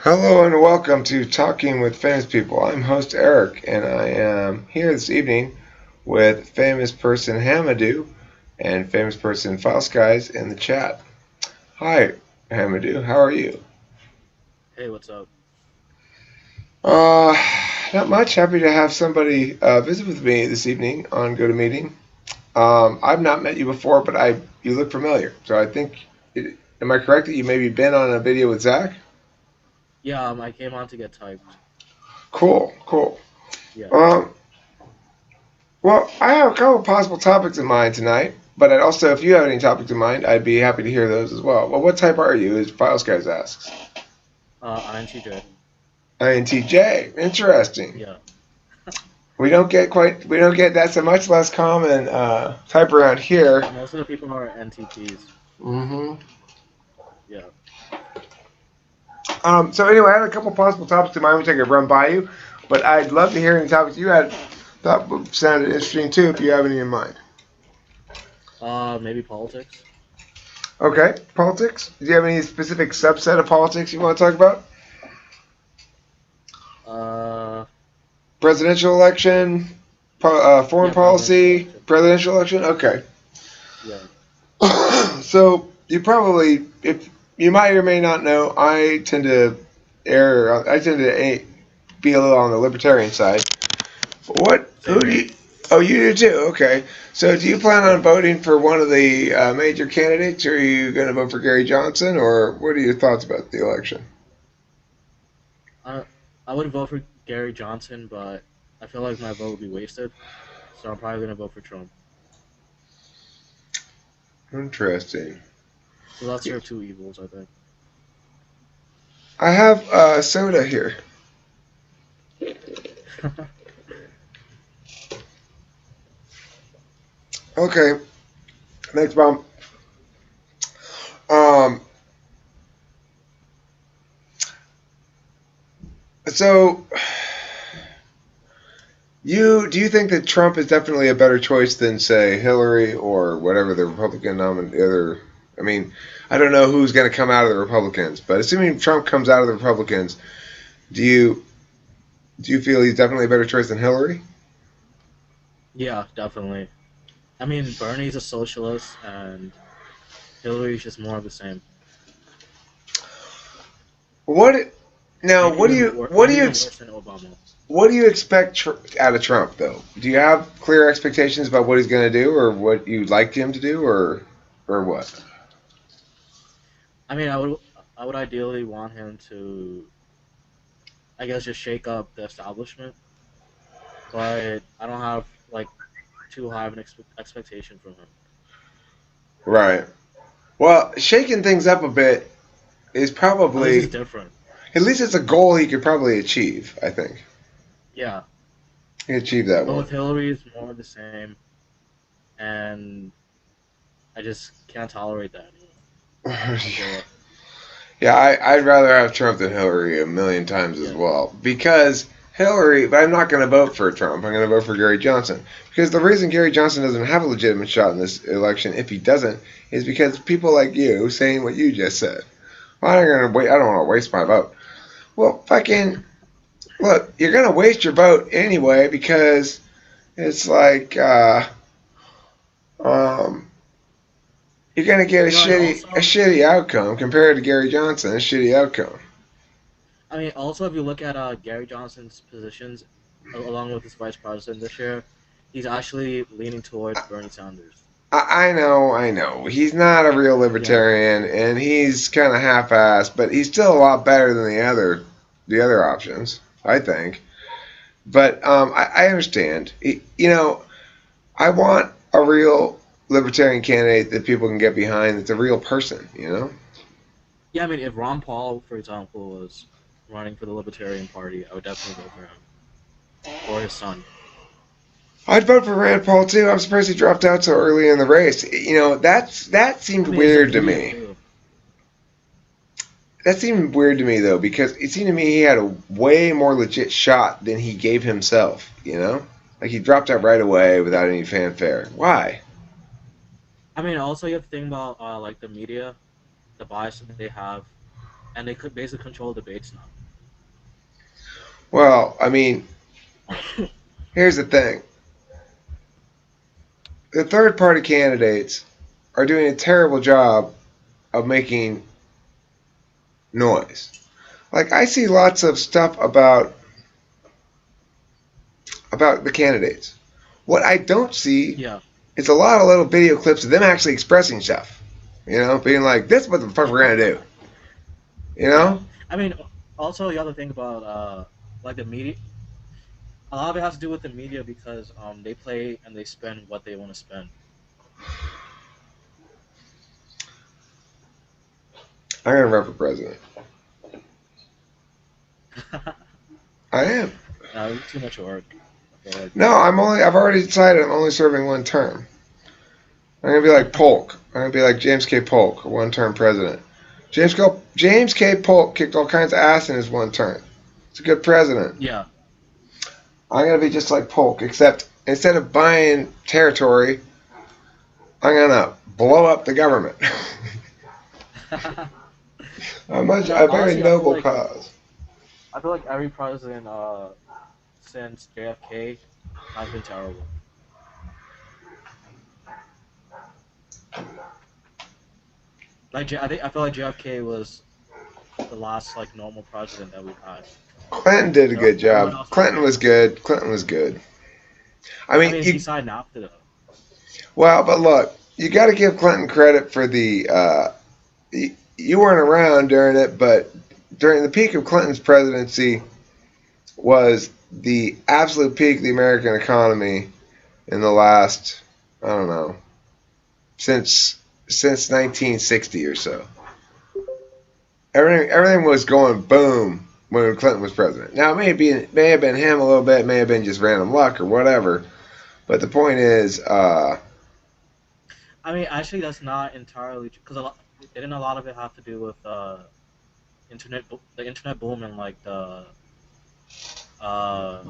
Hello and welcome to Talking with Famous People. I'm host Eric, and I am here this evening with famous person Hamidou and famous person False Guys in the chat. Hi, Hamidou. How are you? Hey, what's up? Uh, Not much. Happy to have somebody visit with me this evening on GoToMeeting. I've not met you before, but you look familiar. So I think, am I correct that you maybe been on a video with Zach? Yeah, I came on to get typed. Cool, cool. Yeah. Um, Well, I have a couple possible topics in mind tonight, but I'd also, if you have any topics in mind, I'd be happy to hear those as well. Well, what type are you? As Files Guys asks. INTJ. INTJ. Interesting. Yeah. We don't get that's a much less common type around here. Most of the people are NTPs. hmm Yeah. So anyway, I had a couple possible topics in mind which I could run by you, but I'd love to hear any topics you had that sounded interesting too if you have any in mind. Maybe politics. Okay, politics. Do you have any specific subset of politics you want to talk about? Uh, Presidential election, foreign yeah, presidential policy, election. presidential election. Okay, Yeah. so you probably, if you might or may not know, I tend to be a little on the libertarian side. What? Who Same do here. you? Oh, you do too. Okay. So, do you plan Yeah. on voting for one of the major candidates, or are you going to vote for Gary Johnson, or what are your thoughts about the election? I I would vote for Gary Johnson, but I feel like my vote would be wasted, so I'm probably gonna vote for Trump. Interesting. The lesser of two evils, I think. I have soda here. Okay. Next bomb. Um, so do you think that Trump is definitely a better choice than say Hillary or whatever the Republican nominee? I mean, I don't know who's going to come out of the Republicans, but assuming Trump comes out of the Republicans, do you do you feel he's definitely a better choice than Hillary? Yeah, definitely. I mean, Bernie's a socialist, and Hillary's just more of the same. What now? Maybe even worse than Obama. what do you expect out of Trump though? Do you have clear expectations about what he's going to do, or what you'd like him to do, or what? I mean, I would ideally want him to, I guess, just shake up the establishment, but I don't have like too high of an expectation from him. Right. Well, shaking things up a bit is At least it's probably different. at least it's a goal he could probably achieve. I think Yeah, he achieved that but one. with Hillary, it's more of the same, and I just can't tolerate that anymore. So Yeah, I'd rather have Trump than Hillary a million times as yeah, well because Hillary. But I'm not going to vote for Trump. I'm going to vote for Gary Johnson because the reason Gary Johnson doesn't have a legitimate shot in this election, if he doesn't, is because people like you saying what you just said. Well, I'm going to wait. I don't want to waste my vote. Well, fucking look, you're going to waste your vote anyway because it's like um, you're gonna get and a also, shitty outcome compared to Gary Johnson, a shitty outcome. I mean, also if you look at Gary Johnson's positions along with his vice president this year, he's actually leaning towards Bernie Sanders. I know. He's not a real Yeah, libertarian, and he's kind of half-assed, but he's still a lot better than the other options, I think. But I understand. You know, I want a real libertarian candidate that people can get behind. That's a real person. You know. yeah. I mean, if Ron Paul, for example, was running for the Libertarian Party, I would definitely vote for him or his son. I'd vote for Rand Paul too. I'm surprised he dropped out so early in the race. You know, that seemed I mean, it's the weird to media me. too. That seemed weird to me though, because it seemed to me he had a way more legit shot than he gave himself. You know, like he dropped out right away without any fanfare. Why? I mean, also you have to think about like the media, the bias that they have. and they could basically control debates Well, I mean, now. here's the thing: the third party candidates are doing a terrible job of making noise. Like I see lots of stuff about the candidates. What I don't see Yeah, is a lot of little video clips of them actually expressing stuff. You know, being like, "This is what the fuck we're gonna do." You yeah. know? I mean, also the other thing about like the media, a lot of it has to do with the media because they play and they spend what they want to spend. I'm gonna run for president. I am. Too much work. I feel like. No, I've already decided I'm only serving one term. I'm gonna be like Polk. I'm gonna be like James K. Polk, a one-term president. James K. Polk kicked all kinds of ass in his one term. He's a good president. Yeah. I'm gonna be just like Polk, except instead of buying territory, I'm gonna blow up the government. A very Honestly, noble cause. I feel like every president since JFK has been terrible. I feel like JFK was the last like normal president that we've had. Clinton did a good Everyone job. else was Clinton was racist. good. Clinton was good. I I mean, mean, you beside NAFTA though. well, but look, you got to give Clinton credit for the. You weren't around during it, but during the peak of Clinton's presidency was the absolute peak of the American economy in the last, I don't know, since 1960 or so. Everything was going boom when Clinton was president. Now may have been him a little bit, may have been just random luck or whatever. But the point is, I mean, actually, that's not entirely true because didn't a lot of it have to do with the internet boom and uh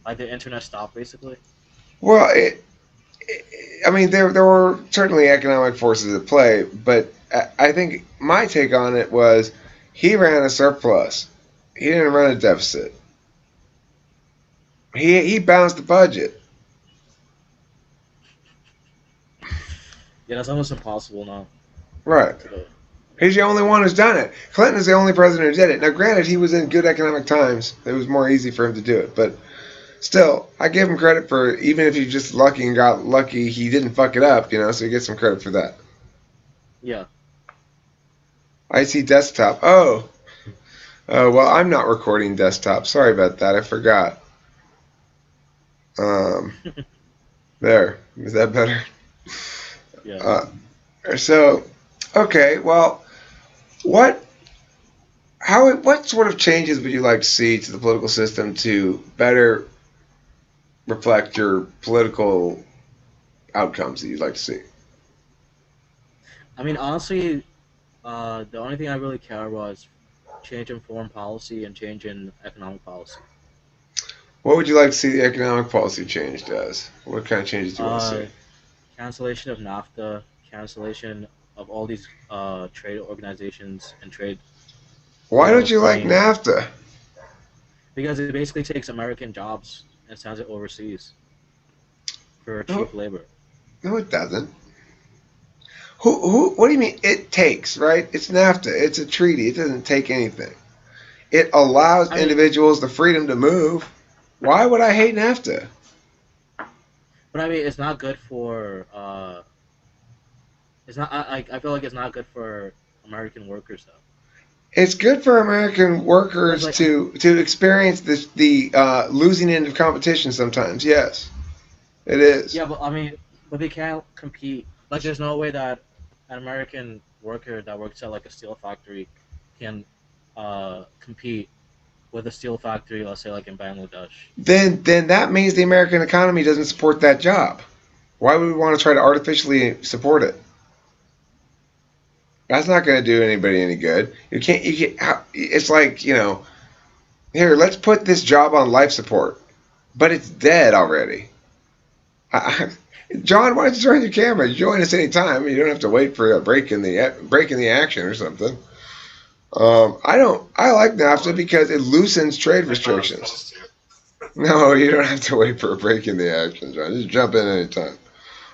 like the internet stopped basically. well, I mean, there were certainly economic forces at play, but I think my take on it was he ran a surplus. He didn't run a deficit. He balanced the budget. Yeah, that's almost impossible now Right. today. He's the only one who's done it. Clinton is the only president who did it. Now, granted, he was in good economic times. It was more easy for him to do it, but still, I give him credit for even if he's just lucky and got lucky, he didn't fuck it up. You know, so he gets some credit for that. Yeah. I see desktop. Oh, well, I'm not recording desktop. Sorry about that. I forgot. Um, there. Is that better? Yeah. Uh, so, okay. Well, what, what sort of changes would you like to see to the political system to better reflect your political outcomes that you'd like to see? I mean, honestly, the only thing I really care about is change in foreign policy and change in economic policy. What would you like to see the economic policy changed as? What kind of changes do you want to see? Uh, Cancellation of NAFTA, cancellation of all these trade organizations and trade Why don't deals you like bringing NAFTA? because it basically takes American jobs and sends it overseas for No, cheap labor. no, it doesn't. What do you mean? It takes, right? It's NAFTA. It's a treaty. It doesn't take anything. It allows I mean, individuals the freedom to move. Why would I hate NAFTA? but I mean, it's not good for. It's not. I feel like it's not good for American workers though. It's good for American Because workers like to experience the losing end of competition sometimes. Yes, it is. yeah, but I mean, but they can't compete. Like, there's no way that an American worker that works at like a steel factory can compete with a steel factory, let's say like in Bangladesh. Then that means the American economy doesn't support that job. Why would we want to try to artificially support it? That's not going to do anybody any good. You can't. It's like here. Let's put this job on life support, but it's dead already. I, John, why don't you turn your camera? Join us anytime. You don't have to wait for a break in the action or something. I don't. I like NAFTA Well, because it loosens trade I thought I was restrictions. supposed to. No, you don't have to wait for a break in the action, John. Just jump in anytime.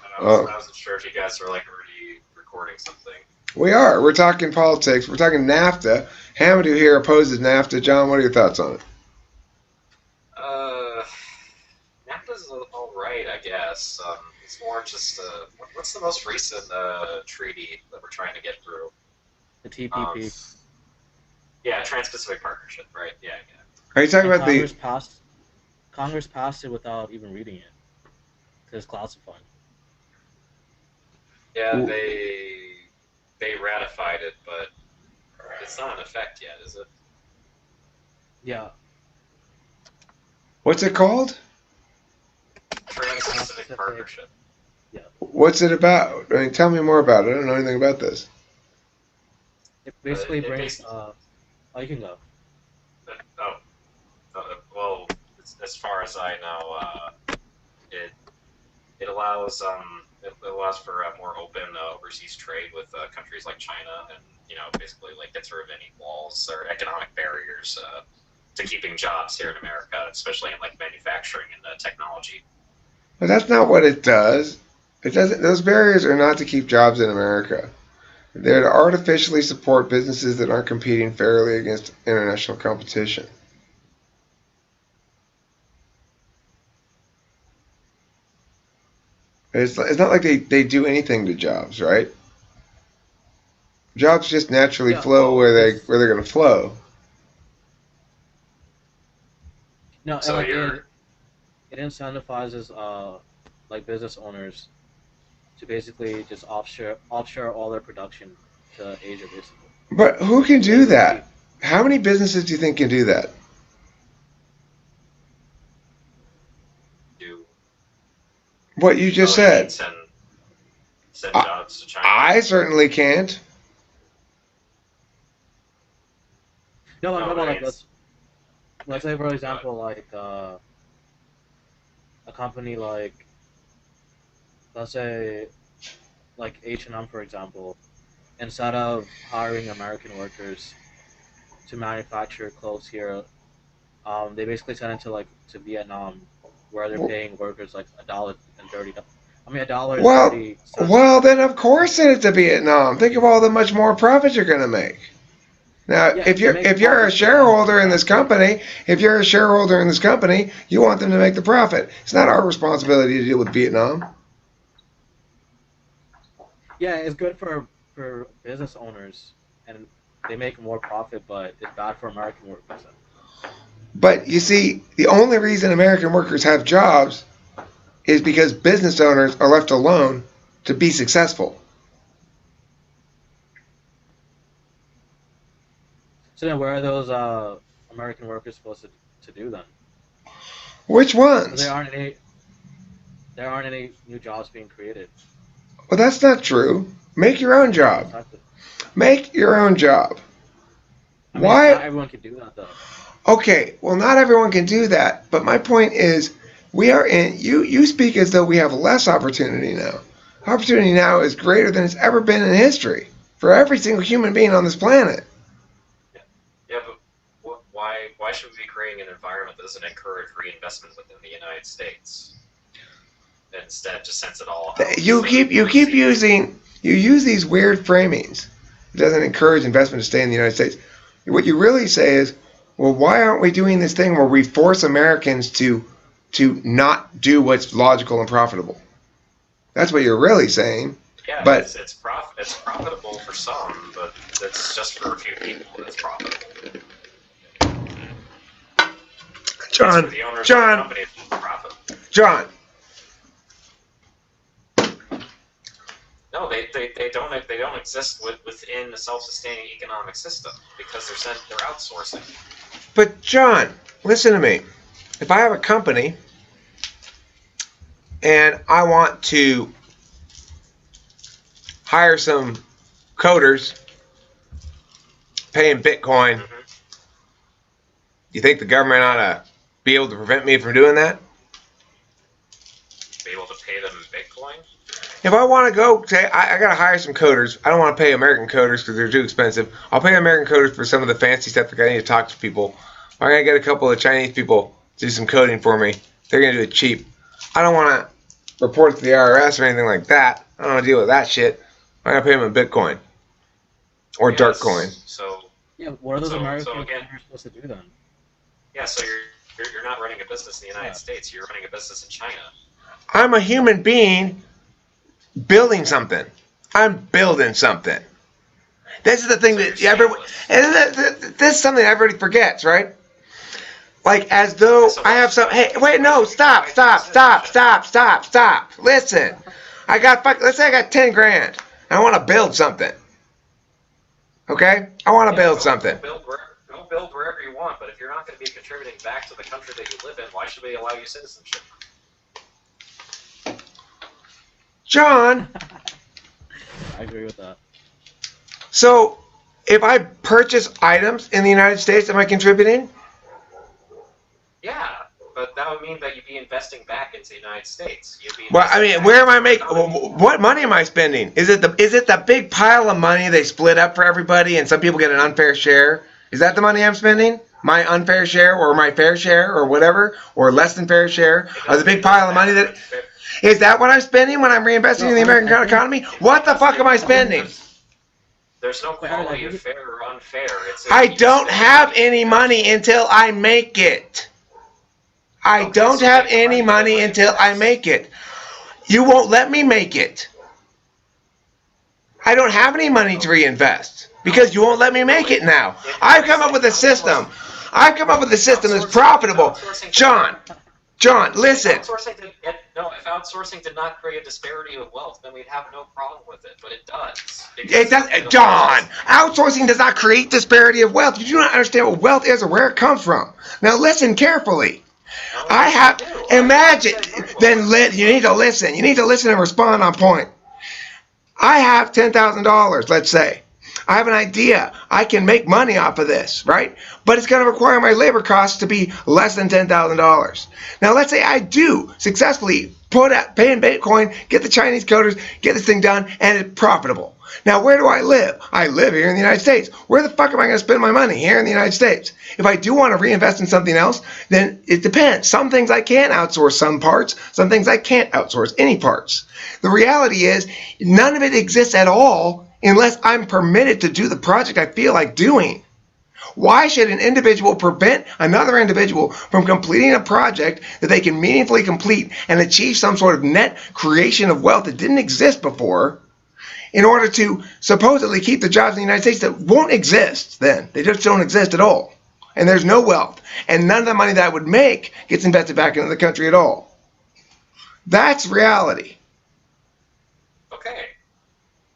And Uh, I wasn't sure if you guys were like already recording something. we are. We're talking politics. We're talking NAFTA. Hamidou here opposes NAFTA. John, what are your thoughts on it? Uh, NAFTA's all right, I guess. It's more just what's the most recent treaty that we're trying to get through? The Um, TPP. yeah, Trans-Pacific Partnership, right? Yeah, yeah. Are you talking And about the? Congress passed it without even reading it because it's classified. Yeah, they ratified it, but it's not in effect yet, is it? Yeah, What's it called? Trans-Pacific Trans-Pacific. Partnership. Yeah, What's it about? I mean, tell me more about it. I don't know anything about this. it basically It brings. basically, Oh, you can go. oh, well, as far as I know, it it allows it allows for a more open overseas trade with countries like China, and basically like gets rid of any walls or economic barriers to keeping jobs here in America, especially in like manufacturing and technology. But that's not what it does. It doesn't. Those barriers are not to keep jobs in America. They're to artificially support businesses that aren't competing fairly against international competition. It's not like they do anything to jobs, right? Jobs just naturally Yeah, flow Well, where they're going to flow. no, and so like you're it incentivizes like business owners to basically just offshore all their production to Asia, basically. But who can They do really that? keep. How many businesses do you think can do that? do What you just oh, you mean said. send I, jobs to China? I certainly can't. No, like how No, about I mean like let's say for example like a company like, let's say, like H&M for example, instead of hiring American workers to manufacture clothes here, they basically send it to like to Vietnam, where they're paying workers like $1.30. I mean Well, $1.30. well, then of course send it to Vietnam. Think of all the much more profit you're going to make. Now, Yeah, if they you're make if you're a profit for them, but shareholder it's in not this good. company, if you're a shareholder in this company, you want them to make the profit. It's not our responsibility to deal with Vietnam. Yeah, it's good for business owners, and they make more profit, but it's bad for American workers. But you see, the only reason American workers have jobs is because business owners are left alone to be successful. So then, where are those American workers supposed to do then? Which Because ones? there aren't any new jobs being created. Well, that's not true. Make your own job. Exactly. Make your own job. I mean, not Why? everyone can do that though. Okay, well, not everyone can do that. But my point is, we are in. You speak as though we have less opportunity now. Opportunity now is greater than it's ever been in history for every single human being on this planet. Yeah, yeah, but why should we be creating an environment that doesn't encourage reinvestment within the United States? Instead, just sends it all out You keep overseas. using you use these weird framings. It doesn't encourage investment to stay in the United States. What you really say is, well, why aren't we doing this thing where we force Americans to not do what's logical and profitable? That's what you're really saying. Yeah, But it's profitable for some, but it's just for a few people that's profitable. It's for John, the owners of the John, company it's profitable. John, No, they don't exist within a self-sustaining economic system because they're outsourcing. but John, listen to me. If I have a company and I want to hire some coders, pay in Bitcoin, Mm-hmm. you think the government ought to be able to prevent me from doing that? Be able to pay them in Bitcoin. If I want to go, say, I got to hire some coders. I don't want to pay American coders because they're too expensive. I'll pay American coders for some of the fancy stuff because I need to talk to people. I got to get a couple of Chinese people to do some coding for me. They're going to do it cheap. I don't want to report it to the IRS or anything like that. I don't want to deal with that shit. I got to pay them in Bitcoin or Yes. dark coin. So Yeah, what are those So American again- companies supposed to do then? yeah, so you're not running a business in the United States. You're running a business in China. I'm a human being building something. I'm building something. This is the thing So that you're everyone. shameless. This is something everybody forgets, right? Like as though So I have some. Hey, wait, no, stop. Listen, I got. Let's say I got 10 grand. And I want to build something. Okay, I want to build something. Go build wherever you want, but if you're not going to be contributing back to the country that you live in, why should we allow you citizenship? John, I agree with that. so if I purchase items in the United States, am I contributing? Yeah, but that would mean that you'd be investing back into the United States. You'd be Well, I investing mean, back where am I into making? the economy. What money am I spending? Is it the big pile of money they split up for everybody, and some people get an unfair share? Is that the money I'm spending? My unfair share, or my fair share, or whatever, or less than fair share, or the big pile of money that? Is that what I'm spending when I'm reinvesting in the American economy? What the fuck am I spending? There's no quality of fair or unfair. I don't have any money until I make it. I don't have any money until I make it. You won't let me make it. I don't have any money to reinvest because you won't let me make it now. I've come up with a system. I've come up with a system that's profitable. John, listen. If outsourcing did not create a disparity of wealth, then we'd have no problem with it. But it does. It does, John. Outsourcing does not create disparity of wealth. You do not understand what wealth is or where it comes from. Now listen carefully. I have imagine. Then you need to listen. You need to listen and respond on point. I have $10,000. Let's say. I have an idea. I can make money off of this, right? But it's going to require my labor costs to be less than $10,000. Now, let's say I do successfully pay in Bitcoin, get the Chinese coders, get this thing done, and it's profitable. Now, where do I live? I live here in the United States. Where the fuck am I going to spend my money? Here in the United States. If I do want to reinvest in something else, then it depends. Some things I can outsource some parts. Some things I can't outsource any parts. The reality is, none of it exists at all unless I'm permitted to do the project I feel like doing. Why should an individual prevent another individual from completing a project that they can meaningfully complete and achieve some sort of net creation of wealth that didn't exist before in order to supposedly keep the jobs in the United States that won't exist then? They just don't exist at all. And there's no wealth. And none of the money that I would make gets invested back into the country at all. That's reality. Okay.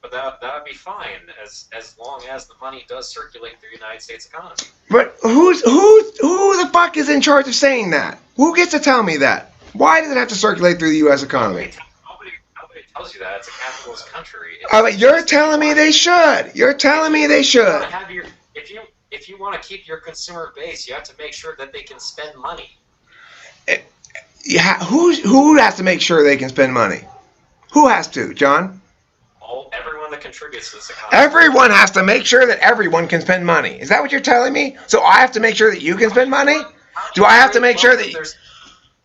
But that would be fine as long as the money does circulate through the United States economy. But who the fuck is in charge of saying that? Who gets to tell me that? Why does it have to circulate through the U.S. economy? Nobody tells you that. It's a capitalist country. You're telling me they should. You're telling me they should. If you want to keep your consumer base, you have to make sure that they can spend money. Yeah, who has to make sure they can spend money? Who has to, John? Everyone that contributes to this economy. Everyone has to make sure that everyone can spend money. Is that what you're telling me? So I have to make sure that you can spend money? Do I have to make sure that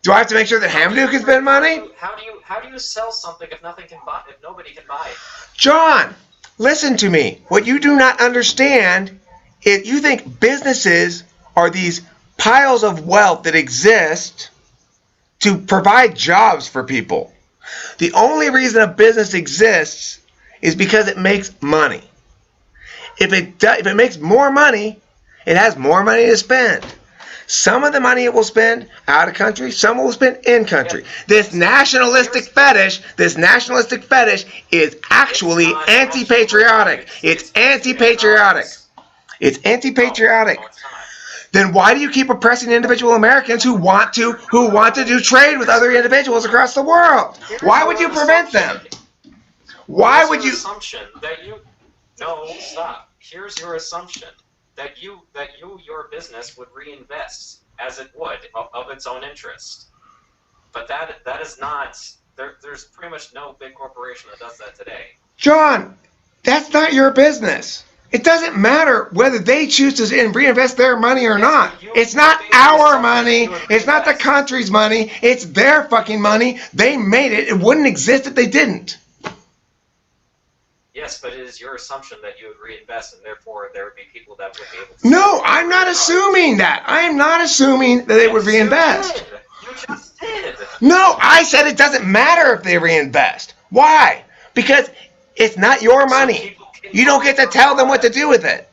Hamidou can spend money? How do you sell something if nobody can buy it? John, listen to me. What you do not understand is you think businesses are these piles of wealth that exist to provide jobs for people. The only reason a business exists is because it makes money. If it makes more money, it has more money to spend. Some of the money it will spend out of country, some it will spend in country. This nationalistic fetish is actually anti-patriotic. It's anti-patriotic. It's anti-patriotic. No, it's not. Then why do you keep oppressing individual Americans who want to do trade with other individuals across the world? Why would you prevent them? Why would you? Assumption that you no stop. Here's your assumption that your business would reinvest as it would of its own interest, but that is not there's pretty much no big corporation that does that today. John, that's not your business. It doesn't matter whether they choose to reinvest their money or not. It's not our money. It's not the country's money. It's their fucking money. They made it. It wouldn't exist if they didn't. Yes, but it is your assumption that you would reinvest, and therefore there would be people that would be able to. No, I'm not assuming that. I am not assuming that they would reinvest. You just did. No, I said it doesn't matter if they reinvest. Why? Because it's not your money. You don't get to tell them what to do with it.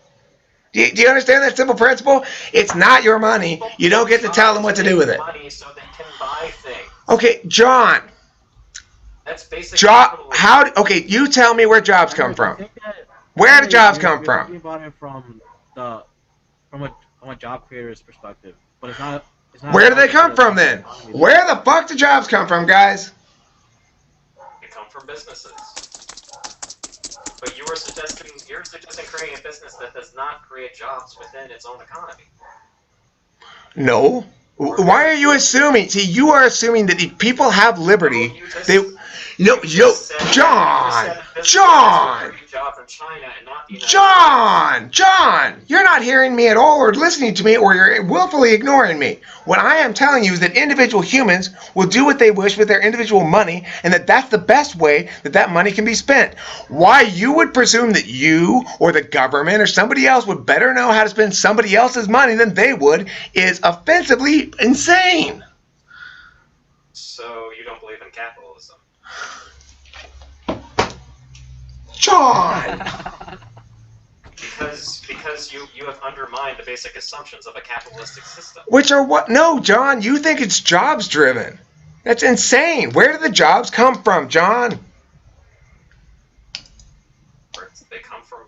Do you understand that simple principle? It's not your money. You don't get to tell them what to do with it. Money so they can buy things. Okay, John. That's basically Okay, you tell me where jobs come from. Where do jobs come from? You're about it from a job creator's perspective, but it's not. Where do they come from then? Where the fuck do jobs come from, guys? They come from businesses. But you're suggesting creating a business that does not create jobs within its own economy. No. Why are you assuming? See, you are assuming that if people have liberty, John, you're not hearing me at all or listening to me, or you're willfully ignoring me. What I am telling you is that individual humans will do what they wish with their individual money, and that's the best way that money can be spent. Why you would presume that you or the government or somebody else would better know how to spend somebody else's money than they would is offensively insane. So you don't believe in capitalism? John! Because you have undermined the basic assumptions of a capitalistic system. Which are what? No, John, you think it's jobs driven. That's insane. Where do the jobs come from, John? They come from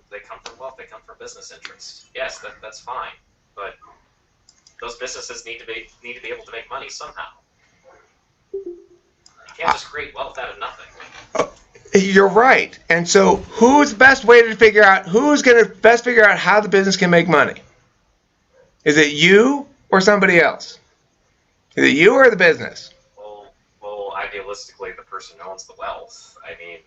wealth. They come from business interests. Yes, that's fine. But those businesses need to be able to make money somehow. You can't just create wealth out of nothing. You're right. And so who's the best way to figure out how the business can make money? Is it you or somebody else? Is it you or the business? Well, idealistically, the person who owns the wealth. I mean.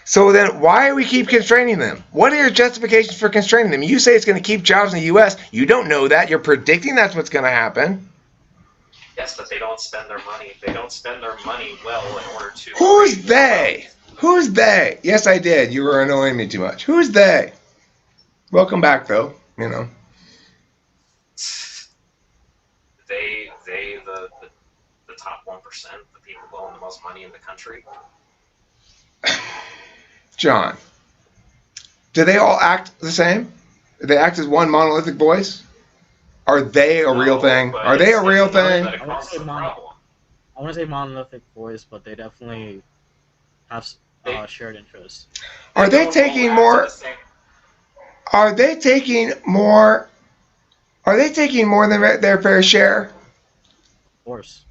So then why do we keep constraining them? What are your justifications for constraining them? You say it's going to keep jobs in the U.S. You don't know that. You're predicting that's what's going to happen. Yes, but they don't spend their money. They don't spend their money well in order to. Who's they? Who's they? Yes, I did. You were annoying me too much. Who's they? Welcome back, though. You know. The top 1%, the people who own the most money in the country. John, do they all act the same? Do they act as one monolithic voice? Are they a real thing? Are they a real thing? I want to say monolithic voice, but they definitely have shared interests. Are they taking more? Are they taking more? Are they taking more than their fair share? Of course.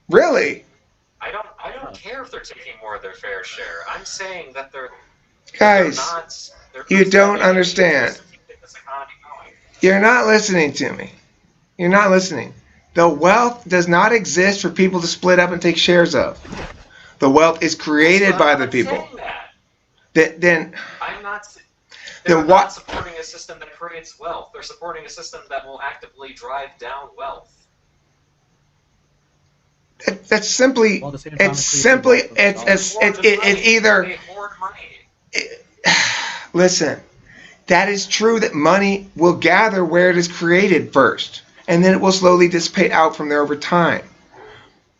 Really? I don't care if they're taking more of their fair share. I'm saying that guys, you don't understand. You're not listening to me. You're not listening. The wealth does not exist for people to split up and take shares of. The wealth is created by the people. Then I'm not. They're not supporting a system that creates wealth. They're supporting a system that will actively drive down wealth. That's simply. Well, It's either. Listen, that is true that money will gather where it is created first, and then it will slowly dissipate out from there over time.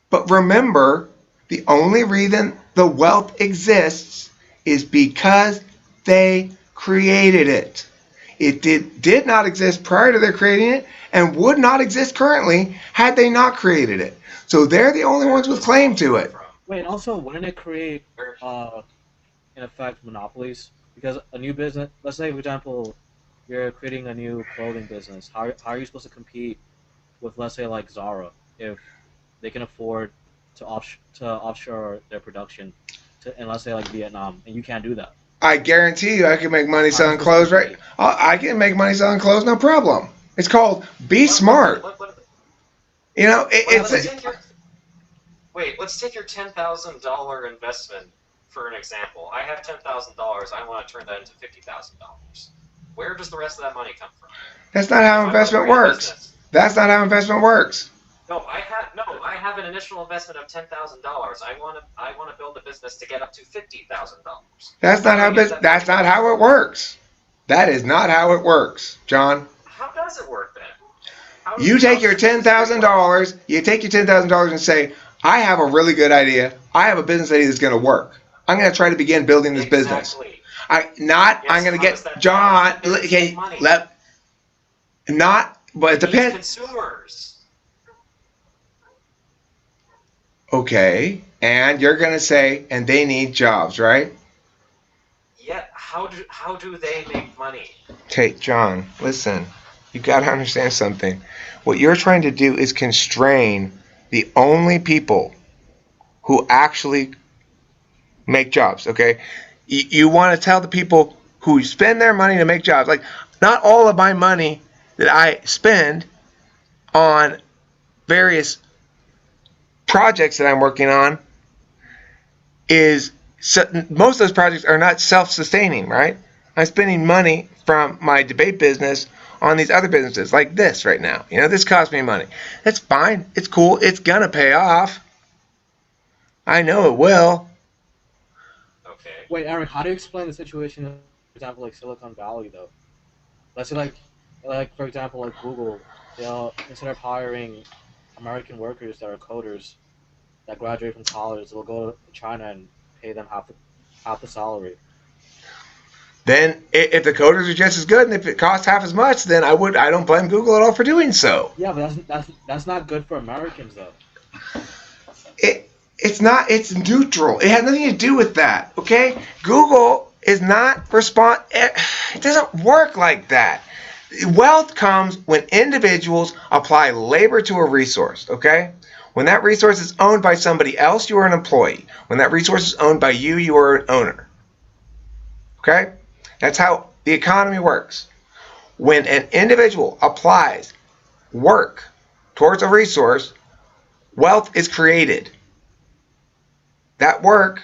But remember, the only reason the wealth exists is because they created it. It did not exist prior to their creating it, and would not exist currently had they not created it. So they're the only ones with claim to it. Wait, also, wouldn't it create, in effect, monopolies? Because a new business, let's say, for example, you're creating a new clothing business. How are you supposed to compete with, let's say, like Zara, if they can afford to offshore their production in, let's say, like Vietnam, and you can't do that? I guarantee you I can make money selling clothes, right? I can make money selling clothes, no problem. It's called be smart. You know, wait, let's take your $10,000 investment for an example. I have $10,000. I want to turn that into $50,000. Where does the rest of that money come from? That's not how If I want to investment create a works. business, That's not how investment works. no, I have an initial investment of $10,000. I want to build a business to get up to $50,000. That's How not do how I get that that's money? not how it works. That is not how it works, John. How does it work then? You How take your does a business create money? $10,000. You take your $10,000 and say, "I have a really good idea. I have a business idea that's going to work. I'm going to try to begin building this business. Exactly. I'm Yes. going to How does get that? How John. does the business Okay, make money? but it It needs depends. consumers. Okay, and you're going to say, and they need jobs, right? Yeah. How do they make money? Okay, John, listen. You got to understand something. What you're trying to do is constrain the only people who actually make jobs, okay? You want to tell the people who spend their money to make jobs, like, not all of my money that I spend on various projects that I'm working on is, most of those projects are not self-sustaining, right? I'm spending money from my debate business on these other businesses, like this right now. This costs me money. That's fine. It's cool. It's gonna pay off. I know it will. Okay. Wait, Eric, how do you explain the situation, for example, like Silicon Valley, though? Let's say, like for example, like Google, they'll instead of hiring American workers that are coders that graduate from college, they'll go to China and pay them half the salary. Then, if the coders are just as good and if it costs half as much, then I don't blame Google at all for doing so. Yeah, but that's not good for Americans, though. It's not. It's neutral. It has nothing to do with that. Okay, Google is not respond. It doesn't work like that. Wealth comes when individuals apply labor to a resource. Okay, when that resource is owned by somebody else, you are an employee. When that resource is owned by you, you are an owner. Okay, that's how the economy works. When an individual applies work towards a resource, wealth is created. That work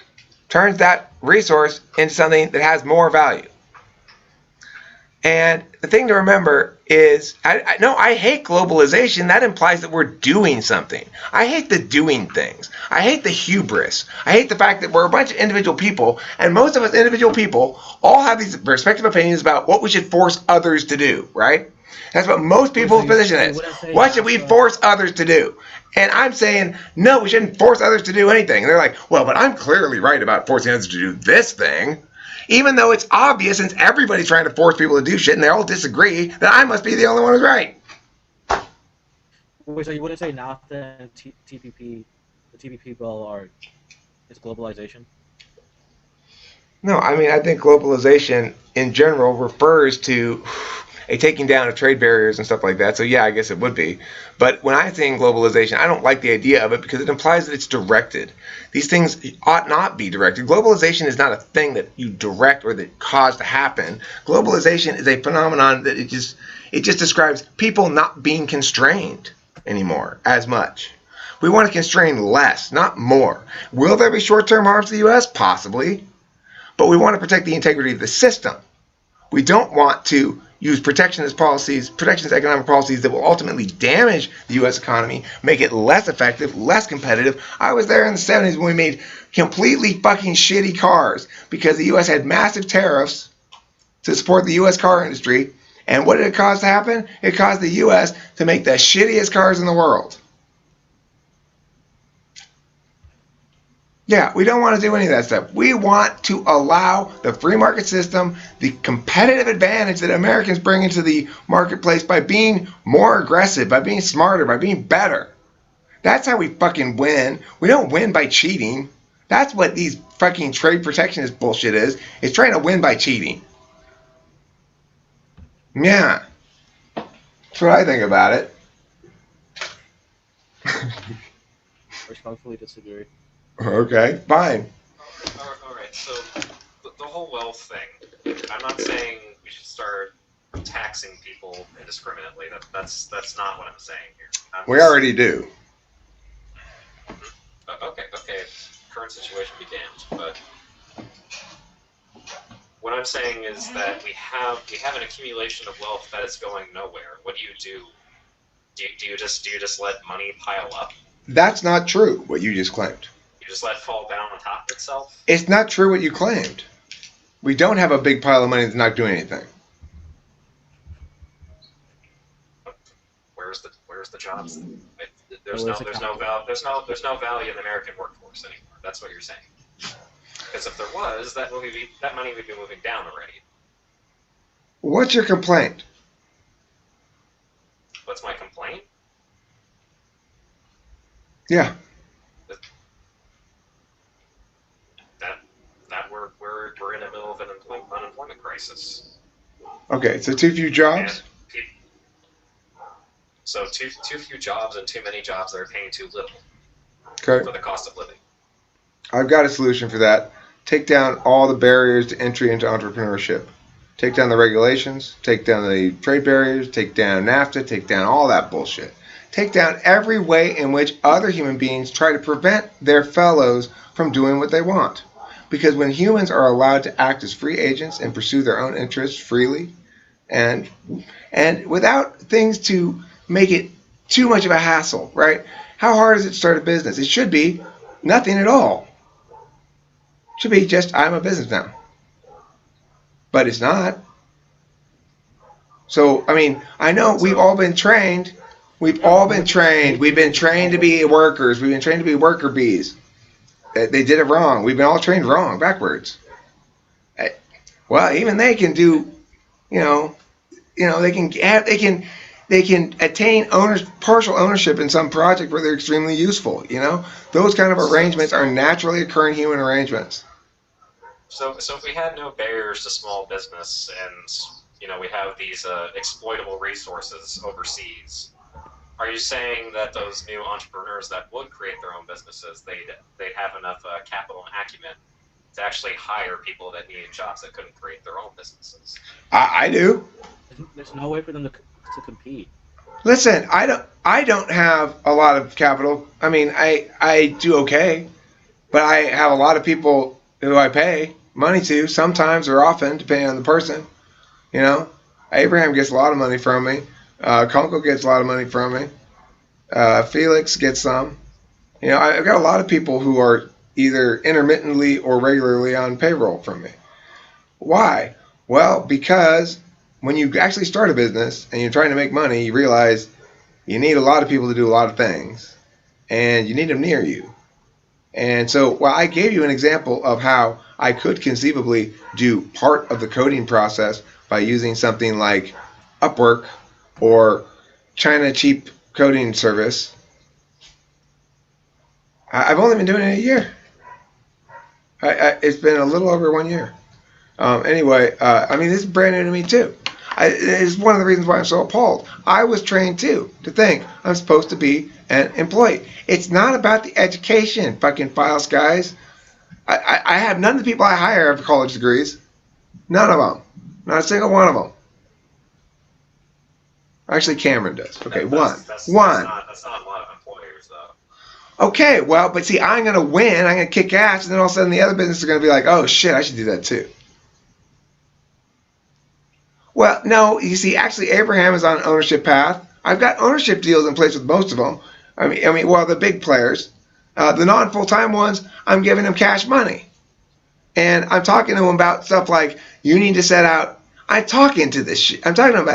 turns that resource into something that has more value. And the thing to remember is, I hate globalization. That implies that we're doing something. I hate the doing things. I hate the hubris. I hate the fact that we're a bunch of individual people, and most of us individual people all have these respective opinions about what we should force others to do, right? That's what most Wait, so people's position you is. wouldn't say What should we NAFTA? force others to do? And I'm saying, no, we shouldn't force others to do anything. And they're like, well, but I'm clearly right about forcing others to do this thing. Even though it's obvious, since everybody's trying to force people to do shit and they all disagree, that I must be the only one who's right. Wait, so you wouldn't say NAFTA and TPP, the TPP bill is globalization? No, I mean, I think globalization in general refers to a taking down of trade barriers and stuff like that. So yeah, I guess it would be. But when I think globalization, I don't like the idea of it because it implies that it's directed. These things ought not be directed. Globalization is not a thing that you direct or that cause to happen. Globalization is a phenomenon that it just describes people not being constrained anymore as much. We want to constrain less, not more. Will there be short-term harms to the U.S.? Possibly. But we want to protect the integrity of the system. We don't want to use protectionist economic policies that will ultimately damage the U.S. economy, make it less effective, less competitive. I was there in the 70s when we made completely fucking shitty cars because the U.S. had massive tariffs to support the U.S. car industry. And what did it cause to happen? It caused the U.S. to make the shittiest cars in the world. Yeah, we don't want to do any of that stuff. We want to allow the free market system, the competitive advantage that Americans bring into the marketplace by being more aggressive, by being smarter, by being better. That's how we fucking win. We don't win by cheating. That's what these fucking trade protectionist bullshit is. It's trying to win by cheating. Yeah, that's what I think about it. Respectfully disagree. Okay, fine. All right. So the whole wealth thing. I'm not saying we should start taxing people indiscriminately. That's not what I'm saying here. We already do. current situation be damned. But what I'm saying is that we have an accumulation of wealth that is going nowhere. What do you do? Do you just let money pile up? That's not true, what you just claimed. You just let it fall down on top of itself? It's not true what you claimed. We don't have a big pile of money that's not doing anything. Where's the jobs? There's There's no value in the American workforce anymore. That's what you're saying. Because if there was, that money would be moving down already. What's your complaint? What's my complaint? Yeah. That we're in the middle of an unemployment crisis. Okay, so too few jobs? So too few jobs and too many jobs that are paying too little Okay. for the cost of living. I've got a solution for that. Take down all the barriers to entry into entrepreneurship. Take down the regulations, take down the trade barriers, take down NAFTA, take down all that bullshit. Take down every way in which other human beings try to prevent their fellows from doing what they want. Because when humans are allowed to act as free agents and pursue their own interests freely and without things to make it too much of a hassle, right? How hard is it to start a business? It should be nothing at all. It should be just, I'm a business now. But it's not. So, I mean, I know we've all been trained. We've all been trained. We've been trained to be workers. We've been trained to be worker bees. They did it wrong. We've been all trained wrong, backwards. Well, even they can do, they can attain partial ownership in some project where they're extremely useful. Those kind of arrangements are naturally occurring human arrangements. So if we had no barriers to small business and we have these exploitable resources overseas, are you saying that those new entrepreneurs that would create their own businesses, they'd have enough capital and acumen to actually hire people that needed jobs that couldn't create their own businesses? I do. There's no way for them to compete. Listen, I don't have a lot of capital. I mean, I do okay, but I have a lot of people who I pay money to, sometimes or often, depending on the person. Abraham gets a lot of money from me. Kunkel gets a lot of money from me. Felix gets some. I've got a lot of people who are either intermittently or regularly on payroll from me. Why? Well, because when you actually start a business and you're trying to make money, you realize you need a lot of people to do a lot of things, and you need them near you. And so, while I gave you an example of how I could conceivably do part of the coding process by using something like Upwork or China cheap coding service, I've only been doing it a year. It's been a little over 1 year. Anyway, this is brand new to me too. It's one of the reasons why I'm so appalled. I was trained too to think I'm supposed to be an employee. It's not about the education, fucking files guys. I have none of the people I hire have college degrees. None of them. Not a single one of them. Actually, Cameron does. Okay, one. That's not a lot of employers, though. Okay, well, but see, I'm going to win. I'm going to kick ass, and then all of a sudden the other businesses are going to be like, oh, shit, I should do that too. Well, no, you see, actually, Abraham is on an ownership path. I've got ownership deals in place with most of them. The big players. The non-full-time ones, I'm giving them cash money. And I'm talking to them about stuff like, you need to set out. I'm talking about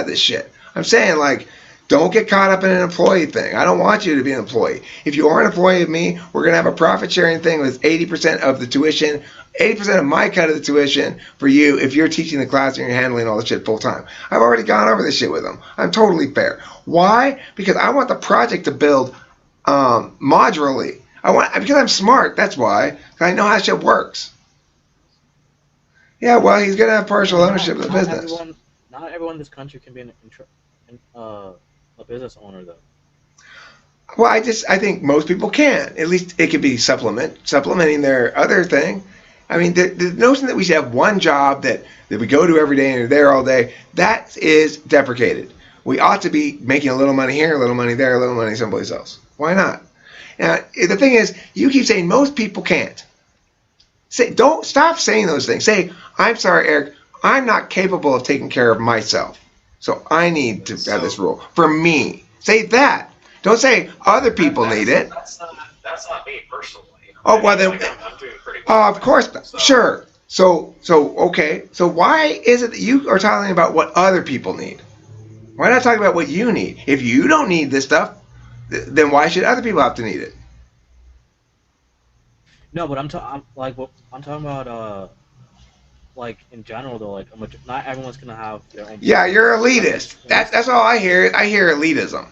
this shit. I'm saying, like, don't get caught up in an employee thing. I don't want you to be an employee. If you are an employee of me, we're going to have a profit-sharing thing with 80% of the tuition, 80% of my cut of the tuition for you if you're teaching the class and you're handling all the shit full-time. I've already gone over this shit with them. I'm totally fair. Why? Because I want the project to build modularly. Because I'm smart, that's why. Because I know how shit works. Yeah, well, he's going to have partial ownership of the business. Not everyone in this country can be a business owner, though. Well, I think most people can. At least it could be supplementing their other thing. The notion that we should have one job that we go to every day and are there all day, that is deprecated. We ought to be making a little money here, a little money there, a little money someplace else. Why not? Now, the thing is, you keep saying most people can't. Don't stop saying those things. Say, I'm sorry, Eric, I'm not capable of taking care of myself. So I need to have this rule for me. Say that. Don't say other people need it. That's not me personally. Oh, well then, I'm doing pretty well. of course, sure. So okay. So why is it that you are talking about what other people need? Why not talk about what you need? If you don't need this stuff, then why should other people have to need it? No, but I'm talking about like in general though, like not everyone's gonna have their own Yeah, you're business. elitist. That's all I hear. I hear elitism.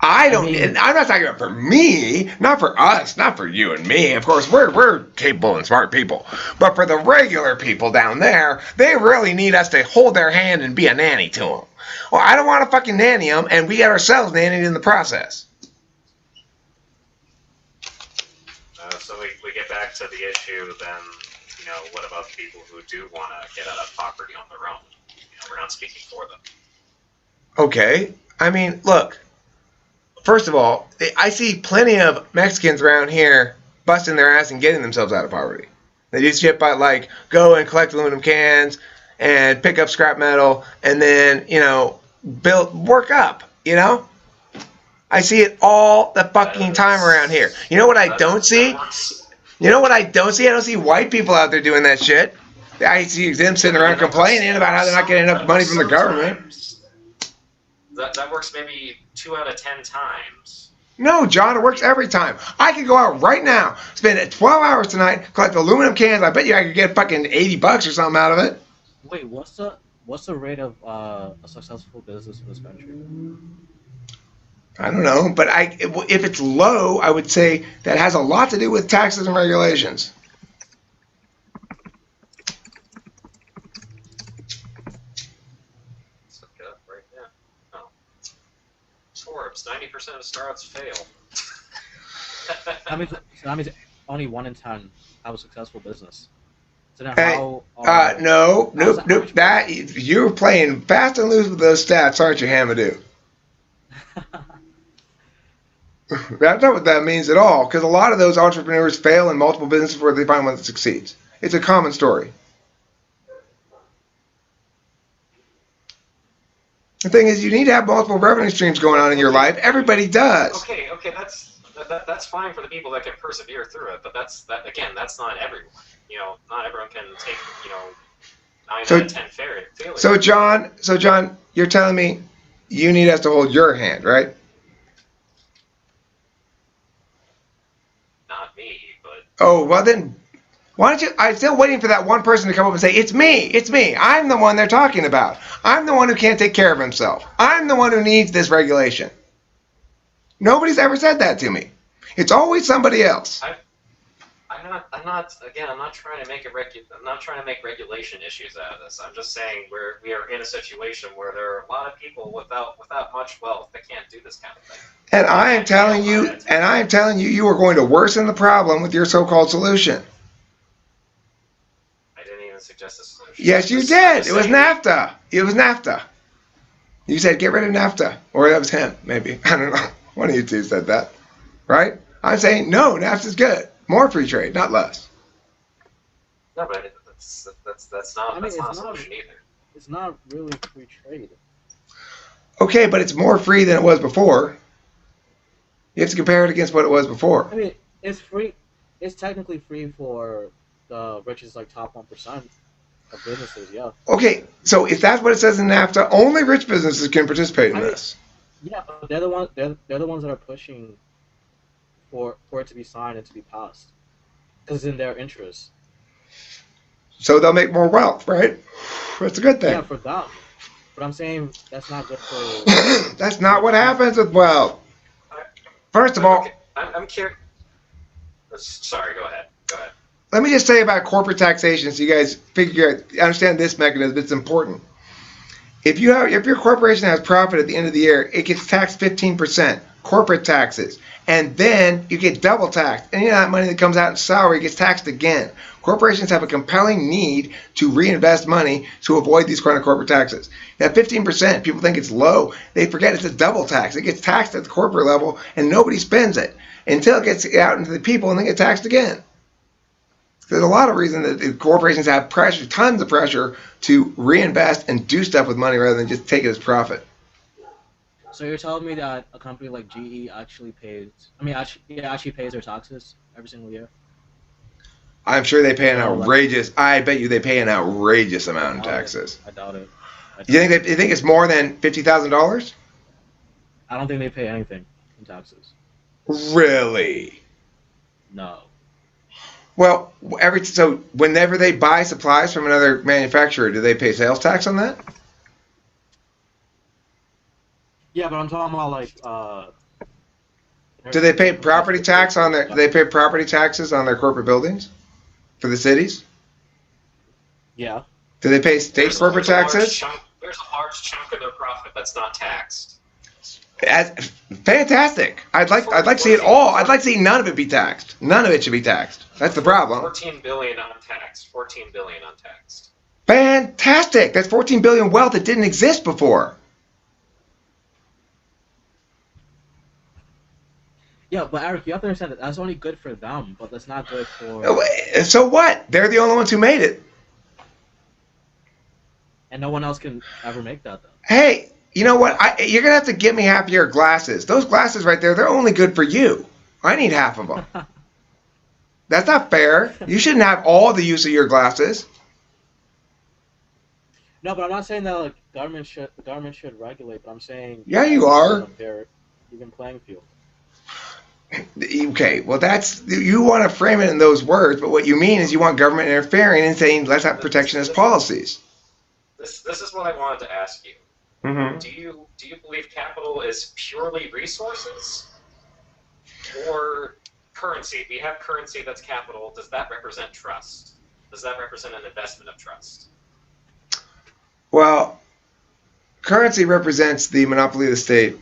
I don't. mean, I'm not talking about for me, not for us, not for you and me. Of course, we're capable and smart people. But for the regular people down there, they really need us to hold their hand and be a nanny to them. Well, I don't want to fucking nanny them, and we get ourselves nannied in the process. So we get back to the issue then. What about the people who do want to get out of poverty on their own? We're not speaking for them. Okay. I mean, look. First of all, I see plenty of Mexicans around here busting their ass and getting themselves out of poverty. They do shit by like go and collect aluminum cans and pick up scrap metal and then, work up, I see it all the fucking time around here. You know what I don't see? You know what I don't see? I don't see white people out there doing that shit. I see them sitting around complaining about how they're not getting enough money from the government. That works maybe 2 out of 10 times. No, John, it works every time. I could go out right now, spend 12 hours tonight, collect aluminum cans. I bet you I could get fucking $80 or something out of it. Wait, what's the rate of a successful business in this country? I don't know, but if it's low, I would say that has a lot to do with taxes and regulations. Let's look it up right now. Oh. Forbes, 90% of startups fail. That means only 1 in 10 have a successful business. So now no. That you're playing fast and loose with those stats, aren't you, Hamidou? That's not what that means at all, because a lot of those entrepreneurs fail in multiple businesses before they find one that succeeds. It's a common story. The thing is, you need to have multiple revenue streams going on in your life. Everybody does. Okay, that's fine for the people that can persevere through it, but that's not everyone. Not everyone can take 9 out of 10 failures. So John, you're telling me you need us to hold your hand, right? Not me, but. Oh, well then, why don't you? I'm still waiting for that one person to come up and say, it's me. I'm the one they're talking about. I'm the one who can't take care of himself. I'm the one who needs this regulation. Nobody's ever said that to me. It's always somebody else. I'm not trying to make I'm not trying to make regulation issues out of this. I'm just saying we are in a situation where there are a lot of people without much wealth that can't do this kind of thing. And I am telling you, you are going to worsen the problem with your so-called solution. I didn't even suggest a solution. Yes, you did. It was NAFTA. You said get rid of NAFTA, or that was him, maybe. I don't know. One of you two said that, right? I'm saying no. NAFTA's good. More free trade, not less. No, but that's not a solution either. It's not really free trade. Okay, but it's more free than it was before. You have to compare it against what it was before. I mean, it's free. It's technically free for the richest, like top 1% of businesses. Yeah. Okay, so if that's what it says in NAFTA, only rich businesses can participate in this. Yeah, but they're the ones. They're the ones that are pushing for it to be signed and to be passed, because it's in their interest. So they'll make more wealth, right? That's a good thing. Yeah, for them. But I'm saying that's not good for. That's not what happens with wealth. First of all, I'm curious. Sorry, go ahead. Let me just say about corporate taxation, so you guys understand this mechanism. It's important. If your corporation has profit at the end of the year, it gets taxed 15%, corporate taxes, and then you get double taxed. And that money that comes out in salary gets taxed again. Corporations have a compelling need to reinvest money to avoid these kind of corporate taxes. That 15%, people think it's low. They forget it's a double tax. It gets taxed at the corporate level, and nobody spends it until it gets out into the people, and then get taxed again. There's a lot of reason that the corporations have pressure, tons of pressure to reinvest and do stuff with money rather than just take it as profit. So you're telling me that a company like GE actually pays? I mean, actually pays their taxes every single year. I'm sure they pay an So like, outrageous. I bet you they pay an outrageous I amount in doubt it. taxes. I doubt it. I You doubt it. think it's more than $50,000? I don't think they pay anything in taxes. Really? No. Well, so whenever they buy supplies from another manufacturer, do they pay sales tax on that? Yeah, but I'm talking about like Do they pay property tax on their? Do they pay property taxes on their corporate buildings for the cities? Yeah. Do they pay state corporate taxes? There's a large chunk of their profit that's not taxed. That's fantastic. I'd like to see it all. I'd like to see none of it be taxed. None of it should be taxed. That's the problem. 14 billion untaxed. 14 billion untaxed. Fantastic. That's 14 billion wealth that didn't exist before. Yeah, but Eric, you have to understand that that's only good for them, but that's not good for. So what? They're the only ones who made it. And no one else can ever make that, though. Hey, you know what? You're going to have to give me half of your glasses. Those glasses right there, they're only good for you. I need half of them. That's not fair. You shouldn't have all the use of your glasses. No, but I'm not saying that like government should regulate, but I'm saying Yeah, you are. A fair, even playing field. Okay, well you want to frame it in those words, but what you mean is you want government interfering and saying let's have protectionist policies. This is what I wanted to ask you. Mm-hmm. Do you believe capital is purely resources or currency? We have currency that's capital. Does that represent trust? Does that represent an investment of trust? Well, currency represents the monopoly of the state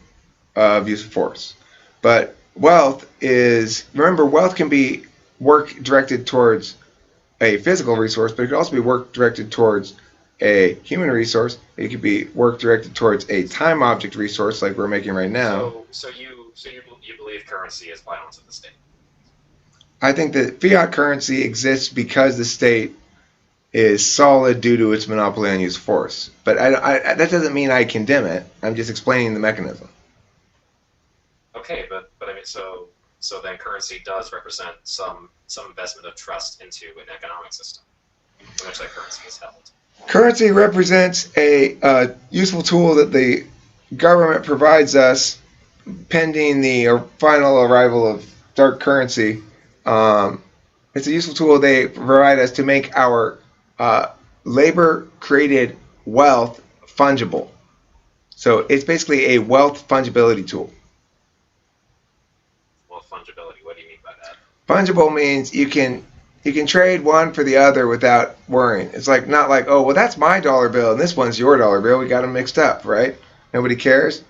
of use of force, but wealth can be work directed towards a physical resource, but it could also be work directed towards a human resource. It could be work directed towards a time object resource like we're making right now. So you believe currency is violence of the state? I think that fiat currency exists because the state is solid due to its monopoly on use of force. But that doesn't mean I condemn it. I'm just explaining the mechanism. Okay, but I mean, so then currency does represent some investment of trust into an economic system in which that currency is held. Currency represents a useful tool that the government provides us pending the final arrival of dark currency. It's a useful tool they provide us to make our labor-created wealth fungible. So it's basically a wealth fungibility tool. Well, fungibility, what do you mean by that? Fungible means you can trade one for the other without worrying. It's not like, oh, well, that's my dollar bill and this one's your dollar bill. We got them mixed up, right? Nobody cares.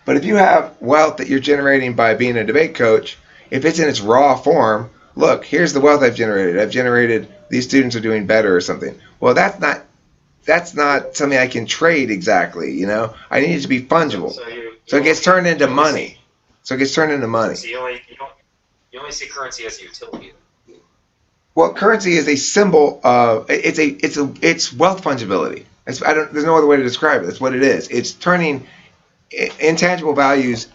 But if you have wealth that you're generating by being a debate coach, if it's in its raw form, look, here's the wealth I've generated. I've generated these students are doing better or something. Well, that's not something I can trade exactly, you know? I need it to be fungible. So it gets turned into money. So you only see currency as a utility. Well, currency is a symbol of it's wealth fungibility. There's no other way to describe it. That's what it is. It's turning intangible values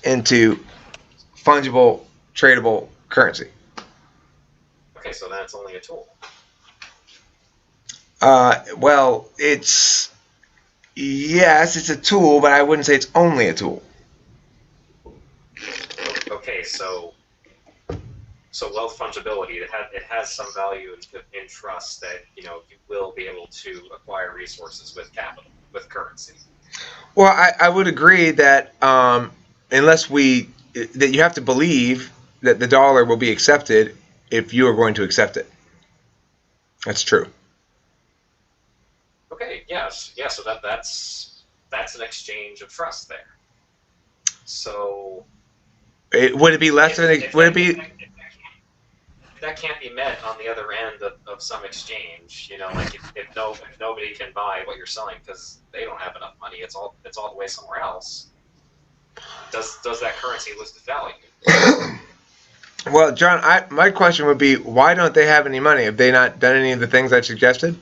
into fungible, tradable currency. Okay, so then it's only a tool. Well, yes, it's a tool, but I wouldn't say it's only a tool. Okay, so wealth fungibility, it has some value in trust that you will be able to acquire resources with capital, with currency. Well, I would agree that that you have to believe that the dollar will be accepted if you are going to accept it. That's true. Okay, yes, yeah. So that's an exchange of trust there. So would it be less than? Would it be? That can't be met on the other end of some exchange. Like if nobody can buy what you're selling because they don't have enough money, it's all the way somewhere else. Does that currency lose its value? Well, John, my question would be, why don't they have any money? Have they not done any of the things I suggested?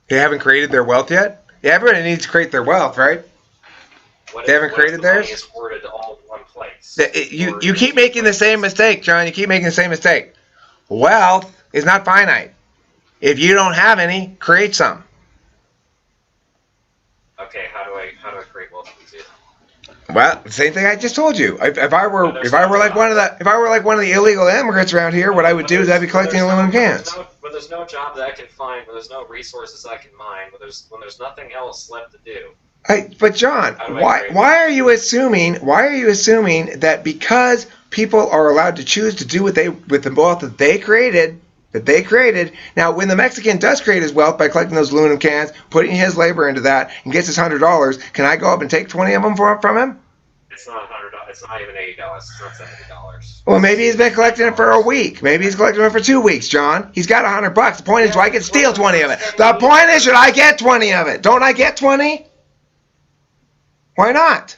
They haven't created their wealth yet? Yeah, everybody needs to create their wealth, right? They haven't What if created the money theirs? is hoarded all in one place? You keep making the same mistake, John. You keep making the same mistake. Wealth is not finite. If you don't have any, create some. Okay, how do I create wealth from zero? Well, same thing I just told you. If I were like one of the illegal immigrants around here, what I would do is I'd be collecting aluminum cans. When there's no job that I can find, when there's no resources I can mine, when there's nothing else left to do. But John, why are you assuming that because people are allowed to choose to do with the wealth that they created, now when the Mexican does create his wealth by collecting those aluminum cans, putting his labor into that, and gets his $100, can I go up and take 20 of them from him? It's not $100. It's not even $80. It's not $70. Well, maybe he's been collecting it for a week. Maybe he's collecting it for 2 weeks, John. He's got $100. The point is, do I can steal 20 of it? The point is, should I get 20 of it? Don't I get 20? Why not?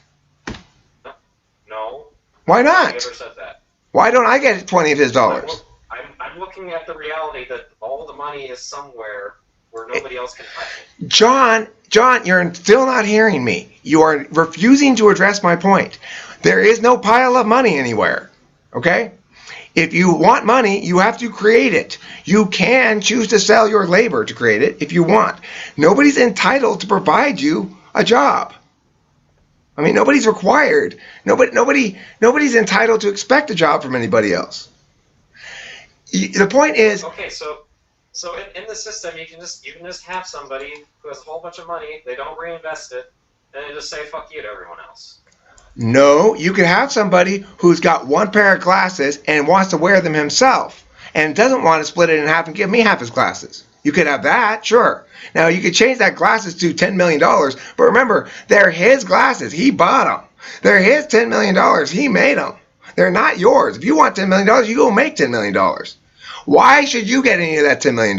No. Why I not? never said that. Why don't I get 20 of his dollars? I'm looking at the reality that all the money is somewhere where nobody else can touch it. John, you're still not hearing me. You are refusing to address my point. There is no pile of money anywhere. Okay? If you want money, you have to create it. You can choose to sell your labor to create it if you want. Nobody's entitled to provide you a job. I mean, nobody's required. Nobody's entitled to expect a job from anybody else. The point is, okay, so in the system, you can just have somebody who has a whole bunch of money, they don't reinvest it, and they just say fuck you to everyone else. No, you could have somebody who's got one pair of glasses and wants to wear them himself, and doesn't want to split it in half and give me half his glasses. You could have that, sure. Now you could change that glasses to $10 million, but remember, they're his glasses. He bought them. They're his $10 million. He made them. They're not yours. If you want $10 million, you go make $10 million. Why should you get any of that $10 million?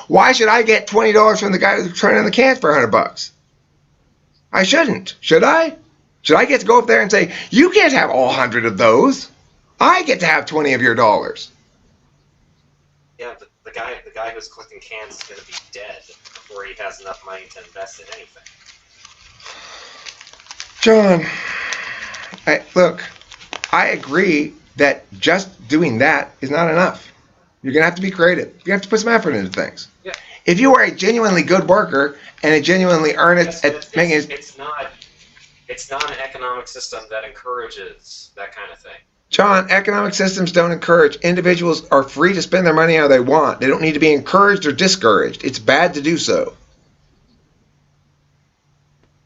Why should I get $20 from the guy who's turning the cans for $100? I shouldn't. Should I? Should I get to go up there and say, you can't have all 100 of those? I get to have 20 of your dollars. Yeah, the guy who's collecting cans is going to be dead before he has enough money to invest in anything. John, I agree that just doing that is not enough. You're going to have to be creative. You have to put some effort into things. Yeah. If you are a genuinely good worker and a genuinely earnest at making it... It's not an economic system that encourages that kind of thing. John, economic systems don't encourage. Individuals are free to spend their money how they want. They don't need to be encouraged or discouraged. It's bad to do so.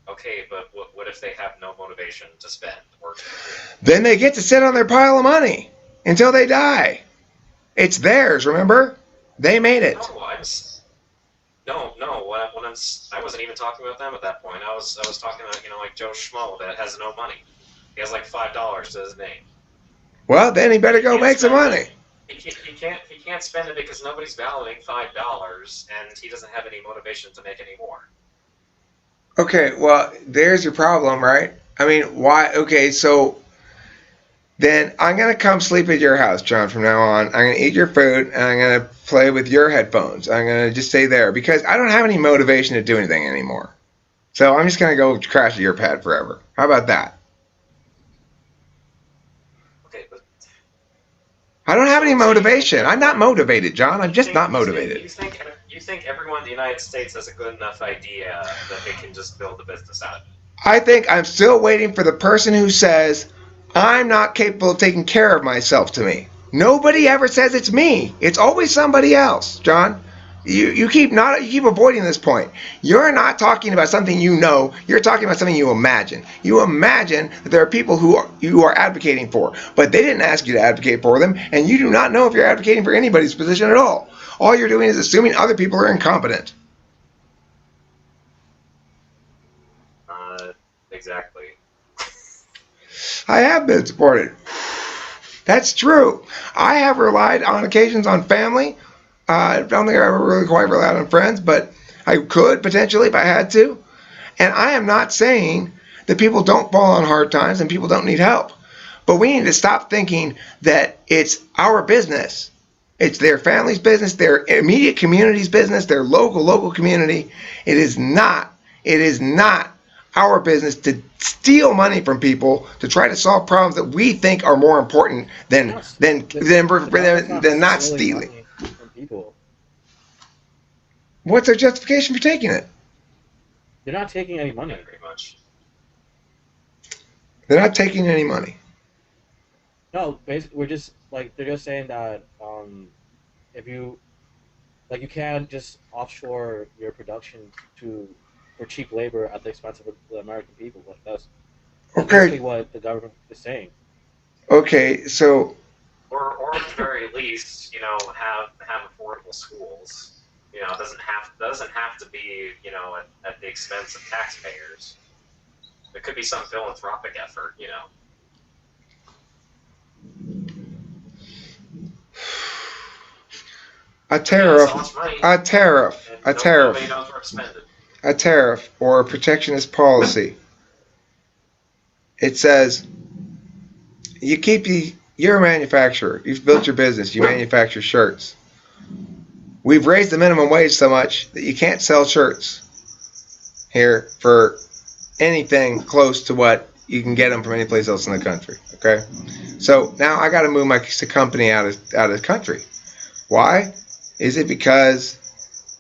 Okay, but what if they have no motivation to spend or to create? Then they get to sit on their pile of money until they die. It's theirs, remember? They made it. I wasn't even talking about them at that point. I was talking about, like Joe Schmo that has no money. He has like $5 to his name. Well, then he better go make some money. He can't spend it because nobody's valuing $5, and he doesn't have any motivation to make any more. Okay, well, there's your problem, right? I mean, why? Okay, so then I'm going to come sleep at your house, John, from now on. I'm going to eat your food, and I'm going to play with your headphones. I'm going to just stay there because I don't have any motivation to do anything anymore. So I'm just going to go crash at your pad forever. How about that? Okay, but... I don't have any motivation. I'm not motivated, John. I'm just not motivated. You think everyone in the United States has a good enough idea that they can just build a business out of it? I think I'm still waiting for the person who says, I'm not capable of taking care of myself to me. Nobody ever says it's me. It's always somebody else, John. You keep avoiding this point. You're not talking about something you know. You're talking about something you imagine. You imagine that there are people who you are advocating for, but they didn't ask you to advocate for them, and you do not know if you're advocating for anybody's position at all. All you're doing is assuming other people are incompetent. Exactly. I have been supported. That's true. I have relied on occasions on family. I don't think I ever really quite relied on friends, but I could potentially if I had to. And I am not saying that people don't fall on hard times and people don't need help. But we need to stop thinking that it's our business. It's their family's business, their immediate community's business, their local community. It is not. It is not our business to steal money from people to try to solve problems that we think are more important than not stealing. Money from people. What's their justification for taking it? They're not taking any money. Pretty much. They're not taking any money. No, basically, we're just like they're just saying that if you like, you can't just offshore your production for cheap labor at the expense of the American people. Like that's basically what the government is saying. Okay, so. Or at the very least, have affordable schools. It doesn't have to be at the expense of taxpayers. It could be some philanthropic effort. A tariff, a tariff, or a protectionist policy. It says you're a manufacturer. You've built your business. You manufacture shirts. We've raised the minimum wage so much that you can't sell shirts here for anything close to what you can get them from any place else in the country. Okay, so now I got to move my company out of the country. Why? Is it because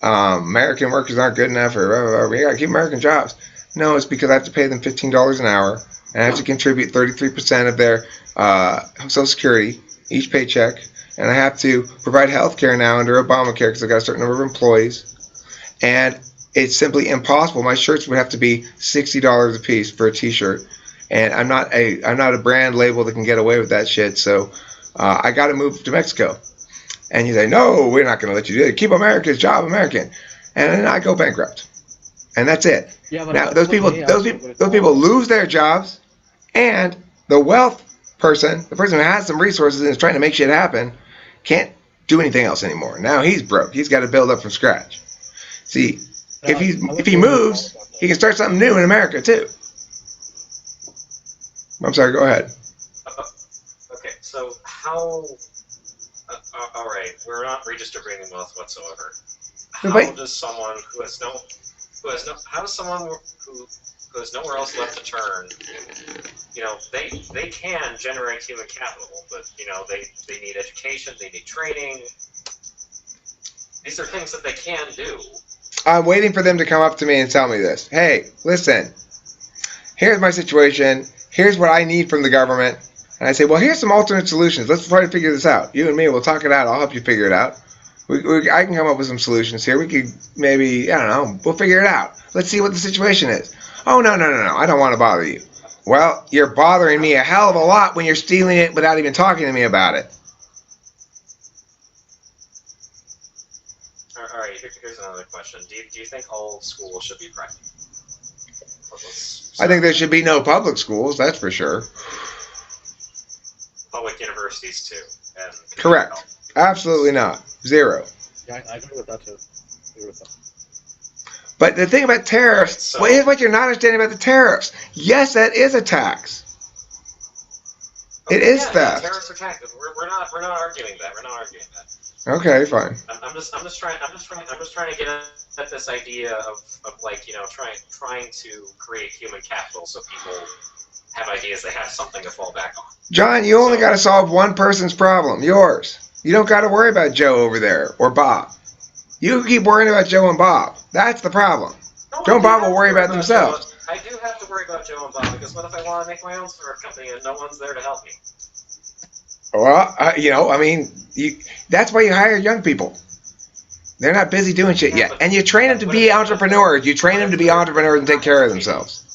American workers aren't good enough, or we got to keep American jobs? No, it's because I have to pay them $15 an hour, and I have to contribute 33% of their Social Security each paycheck, and I have to provide health care now under Obamacare because I've got a certain number of employees, and it's simply impossible. My shirts would have to be $60 a piece for a T-shirt, and I'm not a brand label that can get away with that shit. So I got to move to Mexico. And you say, no, we're not going to let you do it. Keep America's job American, and then I go bankrupt, and that's it. Yeah, but now those people lose their jobs, and the wealth person, the person who has some resources and is trying to make shit happen, can't do anything else anymore. Now he's broke. He's got to build up from scratch. See, if he moves, he can start something new in America too. I'm sorry. Go ahead. Okay, so how? All right, we're not redistributing wealth whatsoever. How does someone who has nowhere else left to turn? They can generate human capital, but they need education, they need training. These are things that they can do. I'm waiting for them to come up to me and tell me this. Hey, listen, here's my situation. Here's what I need from the government. And I say, well, here's some alternate solutions. Let's try to figure this out. You and me, we'll talk it out. I'll help you figure it out. I can come up with some solutions here. We could maybe, I don't know, we'll figure it out. Let's see what the situation is. Oh, no. I don't want to bother you. Well, you're bothering me a hell of a lot when you're stealing it without even talking to me about it. All right, here's another question. Do you think all schools should be private? I think there should be no public schools, that's for sure. Public universities too. And correct. Absolutely not. Zero. Yeah, I agree with that too. But the thing about tariffs, here's what you're not understanding about the tariffs. Yes, that is a tax. It is theft. Tariffs are taxes. We're not arguing that. We're not arguing that. Okay, fine. I'm just trying to get at this idea of trying to create human capital so people have ideas, they have something to fall back on. John, you only got to solve one person's problem, yours. You don't got to worry about Joe over there or Bob. You keep worrying about Joe and Bob. That's the problem. No, Joe and Bob will worry about themselves. I do have to worry about Joe and Bob because what if I want to make my own startup company and no one's there to help me? Well, that's why you hire young people. They're not busy doing shit yet. And you train them to be entrepreneurs. You train them to be entrepreneurs and take care of themselves.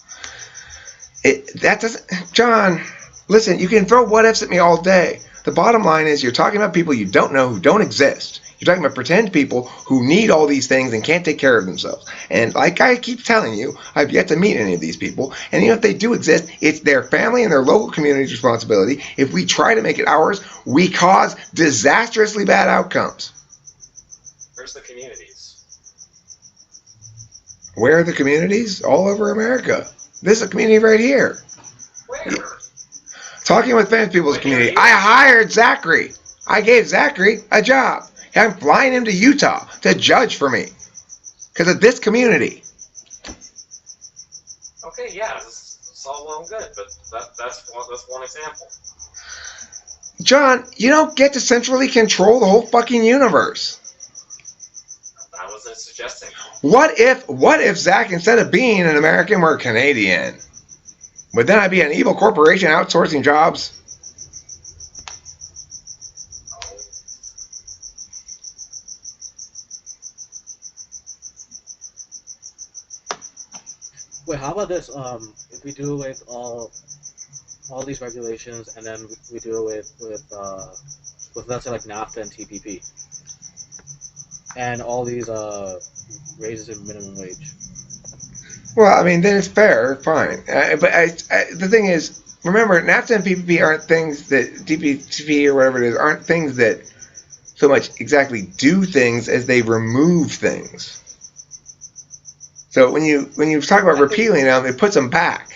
John, listen, you can throw what ifs at me all day. The bottom line is you're talking about people you don't know who don't exist. You're talking about pretend people who need all these things and can't take care of themselves. And like I keep telling you, I've yet to meet any of these people. And even if they do exist, it's their family and their local community's responsibility. If we try to make it ours, we cause disastrously bad outcomes. Where's the communities? Where are the communities? All over America. This is a community right here. Where? Talking with famous people's community. I hired Zachary. I gave Zachary a job. I'm flying him to Utah to judge for me because of this community. Okay, yeah, it's all well and good, but that's one example. John, you don't get to centrally control the whole fucking universe. I wasn't suggesting. What if Zach, instead of being an American, were Canadian? Would then I be an evil corporation outsourcing jobs? Wait, how about this? If we do with all these regulations, and then we do it with let's say like NAFTA and TPP, and all these raises in minimum wage. Well, I mean, then it's fair, fine. The thing is, remember, NAFTA and PPP aren't things that TPP or whatever it is aren't things that so much exactly do things as they remove things. So when you talk about repealing them, it puts them back.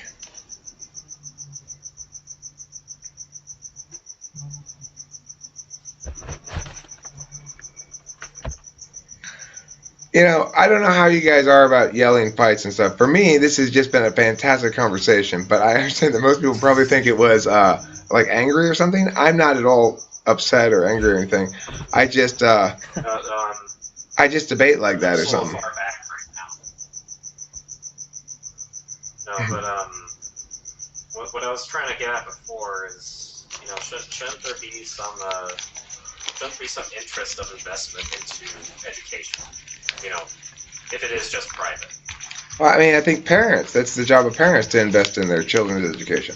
You know, I don't know how you guys are about yelling fights and stuff. For me, this has just been a fantastic conversation, but I understand that most people probably think it was like angry or something. I'm not at all upset or angry or anything. I just debate like that or something. So far back right now. No, but what I was trying to get at before is, you know, shouldn't there be some interest of investment into education? You know, if it is just private. Well, I mean, I think parents, that's the job of parents to invest in their children's education.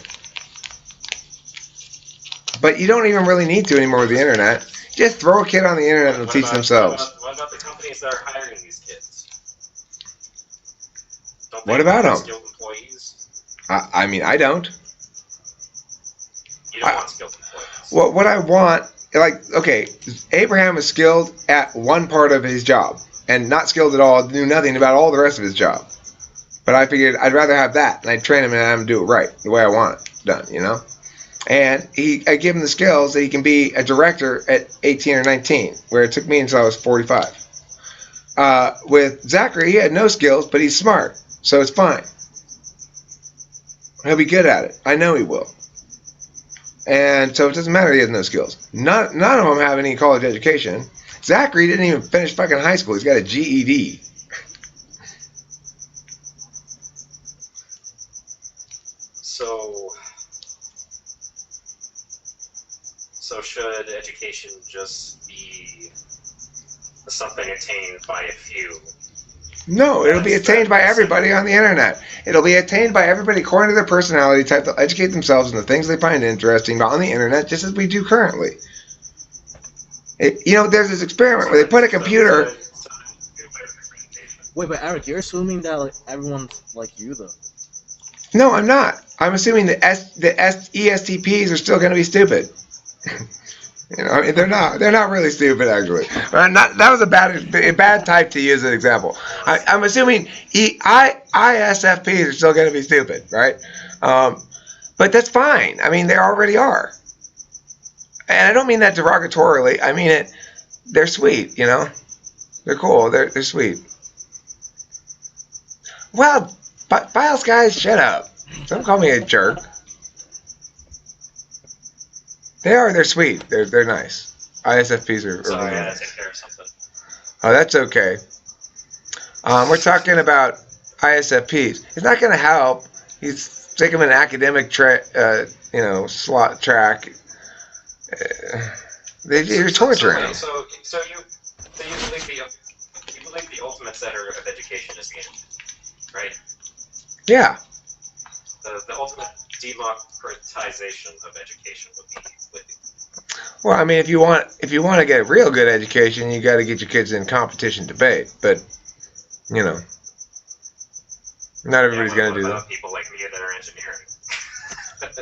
But you don't even really need to anymore with the internet. Just throw a kid on the internet and they'll teach themselves. What about the companies that are hiring these kids? Don't What about them? Skilled employees? I mean, I don't. You don't want skilled employees. Well, what I want, like, okay, Abraham is skilled at one part of his job. And not skilled at all, knew nothing about all the rest of his job. But I figured I'd rather have that, and I'd train him and have him do it right, the way I want it done, you know? And I give him the skills that he can be a director at 18 or 19, where it took me until I was 45. With Zachary, he had no skills, but he's smart, so it's fine. He'll be good at it. I know he will. And so it doesn't matter he has no skills. None of them have any college education. Zachary didn't even finish fucking high school. He's got a GED. So should education just be something attained by a few? No, it'll be attained by everybody on the internet. It'll be attained by everybody according to their personality type. They'll educate themselves in the things they find interesting on the internet, just as we do currently. You know, there's this experiment where they put a computer. Wait, but Eric, you're assuming that like everyone's like you, though. No, I'm not. I'm assuming the ESTPs are still going to be stupid. You know, I mean, they're not really stupid actually. That was a bad type to use as an example. I'm assuming ISFPs are still going to be stupid, right? But that's fine. I mean, they already are. And I don't mean that derogatorily. I mean it. They're sweet, you know. They're cool. They're sweet. Well, Files guys, shut up. Don't call me a jerk. They're sweet. They're nice. ISFPs are So I really gotta nice. take care of something. Oh, that's okay. We're talking about ISFPs. It's not going to help. He's taking an academic slot track. You're torturing him. So you believe the ultimate center of education is the internet, right? Yeah. The ultimate democratization of education would be with you. Well, I mean, if you want to get a real good education, you got to get your kids in competition debate. But you know, not everybody's going to do that. People like me that are engineering.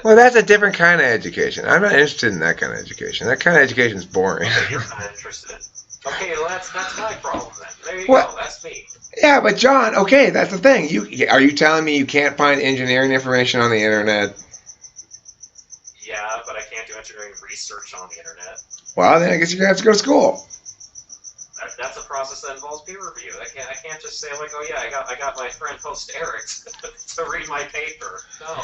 Well, that's a different kind of education. I'm not interested in that kind of education. That kind of education is boring. You're not interested. Okay, well that's my problem then. There you go. That's me. Yeah, but John, okay, that's the thing. Are you telling me you can't find engineering information on the internet? Yeah, Yeah, but I can't do engineering research on the internet. Well, then I guess you're gonna have to go to school. That's a process that involves peer review. I can't just say like, oh yeah, I got my friend host Eric to read my paper. No.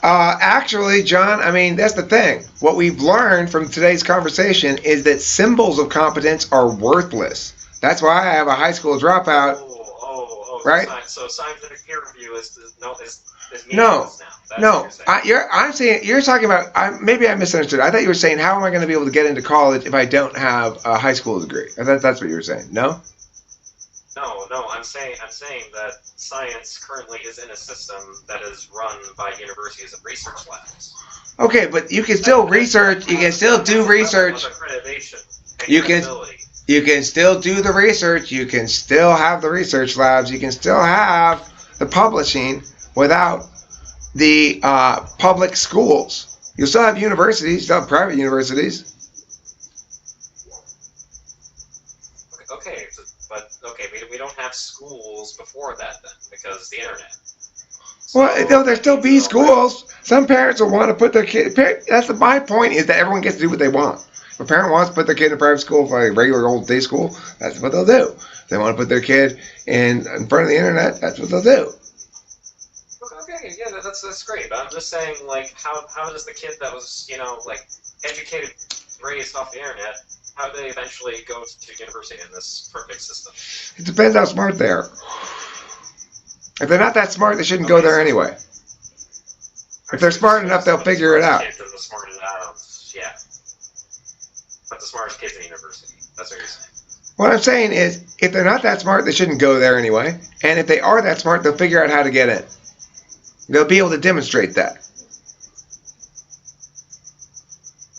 Actually, John, I mean, that's the thing. What we've learned from today's conversation is that symbols of competence are worthless. That's why I have a high school dropout, right? So scientific peer review is No, meaningless now. That's what no. you're saying. I'm saying you're talking about. Maybe I misunderstood. I thought you were saying how am I going to be able to get into college if I don't have a high school degree? I thought that's what you were saying. No. No, I'm saying that science currently is in a system that is run by universities and research labs. Okay, but you can still research. You can still do research. You can. You can still do the research. You can still have the research labs. You can still have the publishing without the public schools. You still have universities. You still have private universities. Okay, we don't have schools before that then because the internet. Well, there'll still be schools. Some parents will want to put their kid. That's my point. Is that everyone gets to do what they want. If a parent wants to put their kid in a private school, for a regular old day school, that's what they'll do. If they want to put their kid in front of the internet, that's what they'll do. Okay, yeah, that's great. But I'm just saying, like, how does the kid that was, like, educated, raised off the internet, how do they eventually go to university in this perfect system? It depends how smart they are. If they're not that smart, they shouldn't go there anyway. If they're smart enough, they'll figure it out. Yeah. But the smartest kids in university. That's what you're saying. What I'm saying is, if they're not that smart, they shouldn't go there anyway. And if they are that smart, they'll figure out how to get in. They'll be able to demonstrate that.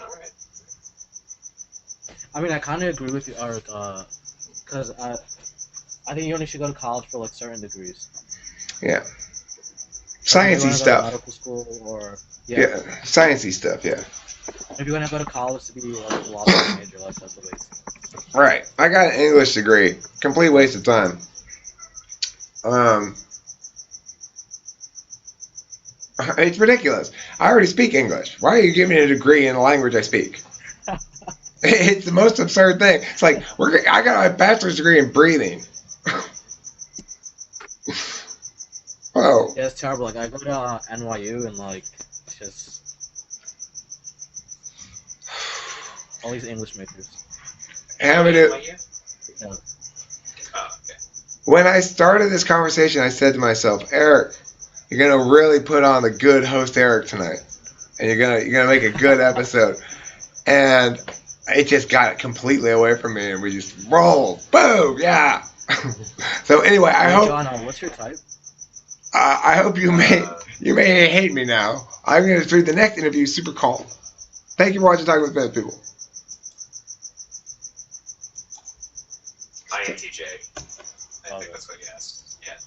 All right. I mean, I kind of agree with you, Eric, because I think you only should go to college for like certain degrees. Yeah. Like Sciencey stuff. medical school or Yeah, sciencey stuff, yeah. If you're gonna go to college to be like a philosophy major, like that's the waste. Right. I got an English degree. Complete waste of time. It's ridiculous. I already speak English. Why are you giving me a degree in a language I speak? It's the most absurd thing. It's like I got a bachelor's degree in breathing. Oh. Yeah, it's terrible. Like I go to NYU and like it's just all these English majors. Hamidou. Yeah. Oh, okay. When I started this conversation, I said to myself, Eric, you're gonna really put on the good host Eric tonight, and you're gonna make a good episode. And it just got it completely away from me, and we just rolled. Boom, yeah. So anyway, I hope. John, what's your type? I hope you may hate me now. I'm gonna treat the next interview super calm. Thank you for watching Talking with Famous People. INTJ. I think that's what you asked. Yeah.